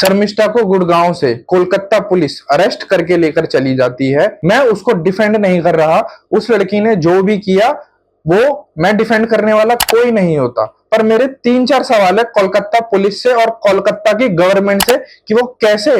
शर्मिष्ठा को गुड़गांव से Kolkata police arrest करके लेकर चली जाती है। मैं उसको डिफेंड नहीं कर रहा, उस लड़की ने जो भी किया वो मैं डिफेंड करने वाला कोई नहीं होता, पर मेरे 3-4 सवाल है कोलकाता पुलिस से और कोलकाता की गवर्नमेंट से कि वो कैसे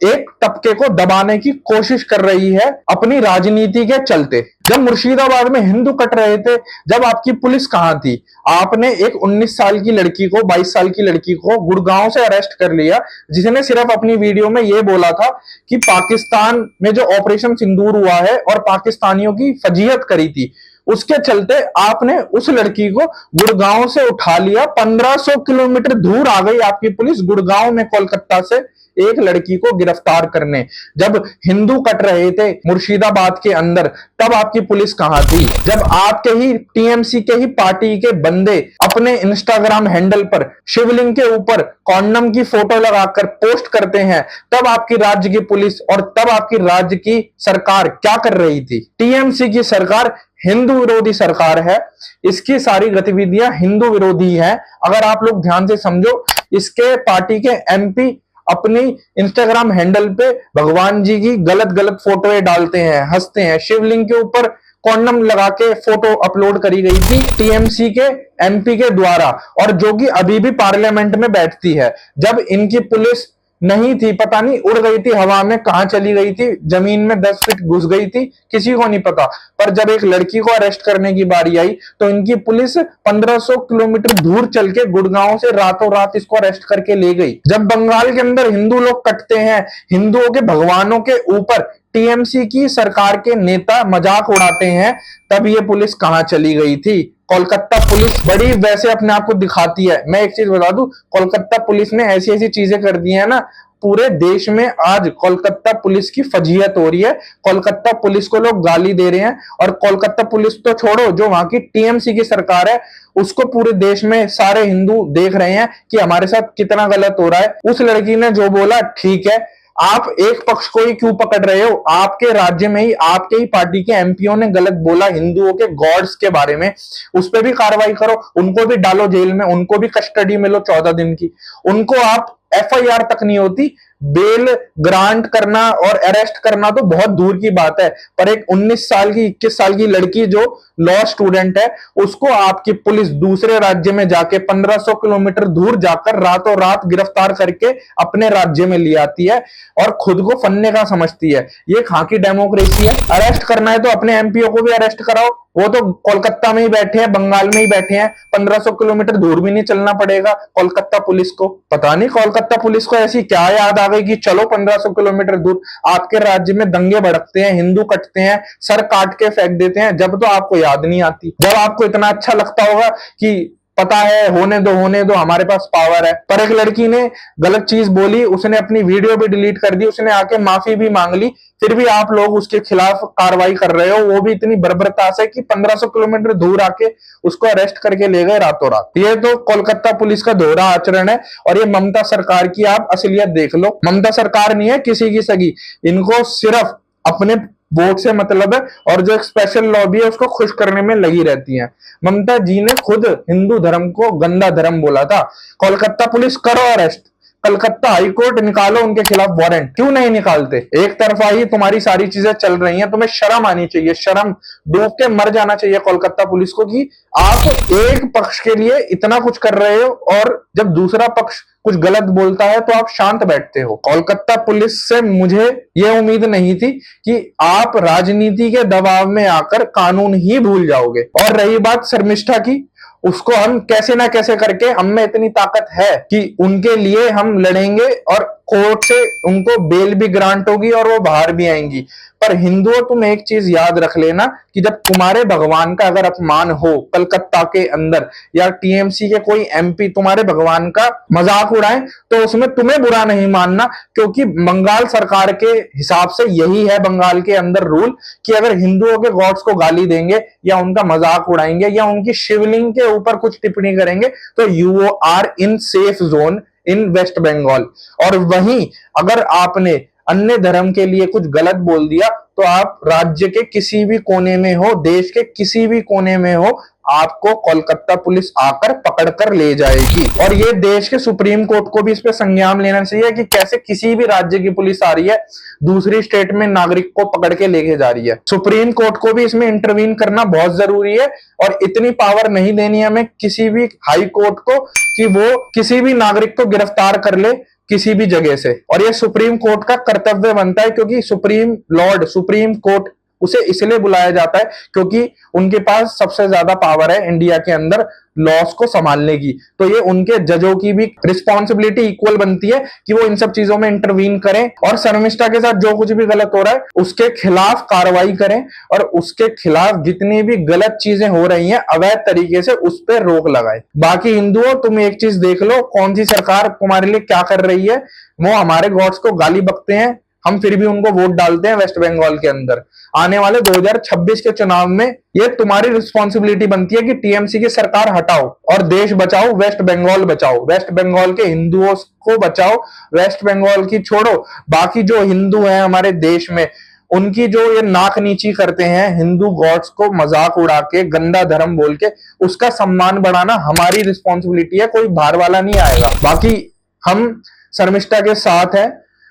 एक तबके को दबाने की कोशिश कर रही है अपनी राजनीति के चलते। जब मुर्शिदाबाद में हिंदू कट रहे थे, जब आपकी पुलिस कहां थी? आपने एक 19 साल की लड़की को, 22 साल की लड़की को गुड़गांव से अरेस्ट कर लिया, जिसने सिर्फ अपनी वीडियो में यह बोला था कि पाकिस्तान में जो ऑपरेशन सिंदूर हुआ है और पाकिस्तानियों की फजीहत करी थी, उसके चलते आपने उस लड़की को गुड़गांव से उठा लिया। 1500 किलोमीटर दूर आ गई आपकी पुलिस गुड़गांव में कोलकाता से एक लड़की को गिरफ्तार करने। जब हिंदू कट रहे थे मुर्शिदाबाद के अंदर, तब आपकी पुलिस कहां थी? जब आपके ही टीएमसी के ही पार्टी के बंदे अपने इंस्टाग्राम हैंडल पर शिवलिंग के ऊपर कॉन्डम की फोटो लगाकर पोस्ट करते हैं, तब आपकी राज्य की पुलिस और तब आपकी राज्य की सरकार क्या कर रही थी? टीएमसी की सरकार हिंदू विरोधी सरकार है, इसकी सारी गतिविधियां हिंदू विरोधी हैं। अगर आप लोग ध्यान से समझो, इसके पार्टी के एमपी अपनी इंस्टाग्राम हैंडल पे भगवान जी की गलत गलत फोटोएं डालते हैं, हंसते हैं। शिवलिंग के ऊपर कॉन्डम लगा के फोटो अपलोड करी गई थी टीएमसी के एमपी के द्वारा, और जो कि अभी भी पार्लियामेंट में बैठती है। जब इनकी पुलिस नहीं थी, पता नहीं उड़ गई थी हवा में, कहां चली गई थी, जमीन में 10 फीट घुस गई थी, किसी को नहीं पता। पर जब एक लड़की को अरेस्ट करने की बारी आई तो इनकी पुलिस 1500 किलोमीटर दूर चल के गुड़गांव से रातों रात इसको अरेस्ट करके ले गई। जब बंगाल के अंदर हिंदू लोग कटते हैं, हिंदुओं के भगवानों के ऊपर टीएमसी की सरकार के नेता मजाक उड़ाते हैं, तब ये पुलिस कहां चली गई थी? कोलकाता पुलिस बड़ी वैसे अपने आप को दिखाती है। मैं एक चीज बता दूं, कोलकाता पुलिस ने ऐसी ऐसी चीजें कर दी है ना, पूरे देश में आज कोलकाता पुलिस की फजीहत हो रही है। कोलकाता पुलिस को लोग गाली दे रहे हैं, और कोलकाता पुलिस तो छोड़ो, जो वहां की टीएमसी की सरकार है उसको पूरे देश में सारे हिंदू देख रहे हैं कि हमारे साथ कितना गलत हो रहा है। उस लड़की ने जो बोला, ठीक है, आप एक पक्ष को ही क्यों पकड़ रहे हो? आपके राज्य में ही आपके ही पार्टी के एमपीओ ने गलत बोला हिंदुओं के गॉड्स के बारे में, उस पर भी कार्रवाई करो, उनको भी डालो जेल में, उनको भी कस्टडी में लो 14 दिन की। उनको आप एफआईआर तक नहीं होती, बेल ग्रांट करना और अरेस्ट करना तो बहुत दूर की बात है, पर एक 19 साल की 21 साल की लड़की जो लॉ स्टूडेंट है, उसको आपकी पुलिस दूसरे राज्य में जाके 1500 किलोमीटर दूर जाकर रातों रात गिरफ्तार करके अपने राज्य में ले आती है और खुद को फन्ने का समझती है। ये कहां की डेमोक्रेसी है? अरेस्ट करना है तो अपने एमपीओ को भी अरेस्ट कराओ, वो तो कोलकाता में ही बैठे हैं, बंगाल में ही बैठे हैं, 1500 किलोमीटर दूर भी नहीं चलना पड़ेगा कोलकाता पुलिस को। पता नहीं कोलकाता पुलिस को ऐसी क्या याद आ गई कि चलो 1500 किलोमीटर दूर। आपके राज्य में दंगे भड़कते हैं, हिंदू कटते हैं, सर काट के फेंक देते हैं, जब तो आपको याद नहीं आती। जब आपको इतना अच्छा लगता होगा कि पता है, होने दो हमारे पास पावर है। पर एक लड़की ने गलत चीज बोली, उसने अपनी वीडियो भी डिलीट कर दी, उसने आके माफी भी मांग ली, फिर भी आप लोग उसके खिलाफ कार्रवाई कर रहे हो, वो भी इतनी बर्बरता से कि 1500 किलोमीटर दूर आके उसको अरेस्ट करके ले गए रातों रात। ये तो कोलकाता पुलिस का दोहरा आचरण है, और ये ममता सरकार की आप असलियत देख लो। ममता सरकार नहीं है किसी की सगी, इनको सिर्फ अपने वोट से मतलब है, और जो एक स्पेशल लॉबी है उसको खुश करने में लगी रहती है। ममता जी ने खुद हिंदू धर्म को गंदा धर्म बोला था। कोलकाता पुलिस करो अरेस्ट, कलकत्ता हाईकोर्ट निकालो उनके खिलाफ वारंट। क्यों नहीं निकालते? एक तरफा ही तुम्हारी सारी चीजें चल रही हैं, तुम्हें शर्म आनी चाहिए, शर्म डूब के मर जाना चाहिए कोलकाता पुलिस को कि आप एक पक्ष के लिए इतना कुछ कर रहे हो, और जब दूसरा पक्ष कुछ गलत बोलता है तो आप शांत बैठते हो। कोलकाता पुलिस से मुझे यह उम्मीद नहीं थी कि आप राजनीति के दबाव में आकर कानून ही भूल जाओगे। और रही बात शर्मिष्ठा की, उसको हम कैसे ना कैसे करके, हम में इतनी ताकत है कि उनके लिए हम लड़ेंगे और कोर्ट से उनको बेल भी ग्रांट होगी और वो बाहर भी आएंगी। पर हिंदुओं, तुम एक चीज याद रख लेना कि जब तुम्हारे भगवान का अगर अपमान हो कलकत्ता के अंदर, या टीएमसी के कोई एमपी तुम्हारे भगवान का मजाक उड़ाए, तो उसमें तुम्हें बुरा नहीं मानना, क्योंकि बंगाल सरकार के हिसाब से यही है बंगाल के अंदर रूल कि अगर हिंदुओं के गॉड्स को गाली देंगे या उनका मजाक उड़ाएंगे या उनकी शिवलिंग के ऊपर कुछ टिप्पणी करेंगे, तो you are in safe zone in West Bengal. और वहीं अगर आपने अन्य धर्म के लिए कुछ गलत बोल दिया तो आप राज्य के किसी भी कोने में हो, देश के किसी भी कोने में हो, आपको कोलकाता पुलिस आकर पकड़ कर ले जाएगी। और ये देश के सुप्रीम कोर्ट को भी इस पे संज्ञान लेना चाहिए कि कैसे किसी भी राज्य की पुलिस आ रही है, दूसरी स्टेट में नागरिक को पकड़ के लेके जा रही है। सुप्रीम कोर्ट को भी इसमें इंटरवीन करना बहुत जरूरी है और इतनी पावर नहीं देनी हमें किसी भी हाई कोर्ट को कि वो किसी भी नागरिक को गिरफ्तार कर ले किसी भी जगह से। और ये सुप्रीम कोर्ट का कर्तव्य बनता है, क्योंकि सुप्रीम कोर्ट उसे इसलिए बुलाया जाता है क्योंकि उनके पास सबसे ज्यादा पावर है इंडिया के अंदर लॉस को संभालने की। तो ये उनके जजों की भी रिस्पॉन्सिबिलिटी इक्वल बनती है कि वो इन सब चीजों में इंटरवीन करें और शर्मिष्ठा के साथ जो कुछ भी गलत हो रहा है उसके खिलाफ कार्रवाई करें और उसके खिलाफ जितनी भी गलत चीजें हो रही हैं अवैध तरीके से उस पर रोक लगाए। बाकी हिंदुओं, तुम एक चीज देख लो, कौन सी सरकार तुम्हारे लिए क्या कर रही है। वो हमारे गॉड्स को गाली बकते हैं, हम फिर भी उनको वोट डालते हैं वेस्ट बंगाल के अंदर। आने वाले 2026 के चुनाव में ये तुम्हारी रिस्पॉन्सिबिलिटी बनती है कि टीएमसी की सरकार हटाओ और देश बचाओ, वेस्ट बंगाल बचाओ, वेस्ट बंगाल के हिंदुओं को बचाओ। वेस्ट बंगाल की छोड़ो, बाकी जो हिंदू हैं हमारे देश में उनकी जो ये नाक नीची करते हैं, हिंदू गॉड्स को मजाक उड़ा के गंदा धर्म बोल के, उसका सम्मान बढ़ाना हमारी रिस्पॉन्सिबिलिटी है, कोई बाहर वाला नहीं आएगा। बाकी हम शर्मिष्ठा के साथ हैं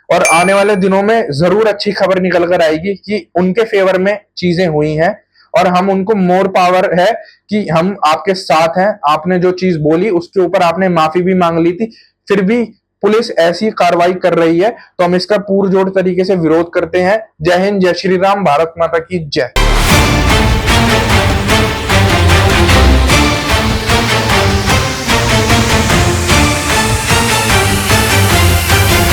और आने वाले दिनों में जरूर अच्छी खबर निकल कर आएगी कि उनके फेवर में चीजें हुई हैं और हम उनको मोर पावर है कि हम आपके साथ हैं। आपने जो चीज बोली उसके ऊपर आपने माफी भी मांग ली थी, फिर भी पुलिस ऐसी कार्रवाई कर रही है तो हम इसका पुरजोर तरीके से विरोध करते हैं। जय हिंद, जय श्री राम, भारत माता की जय।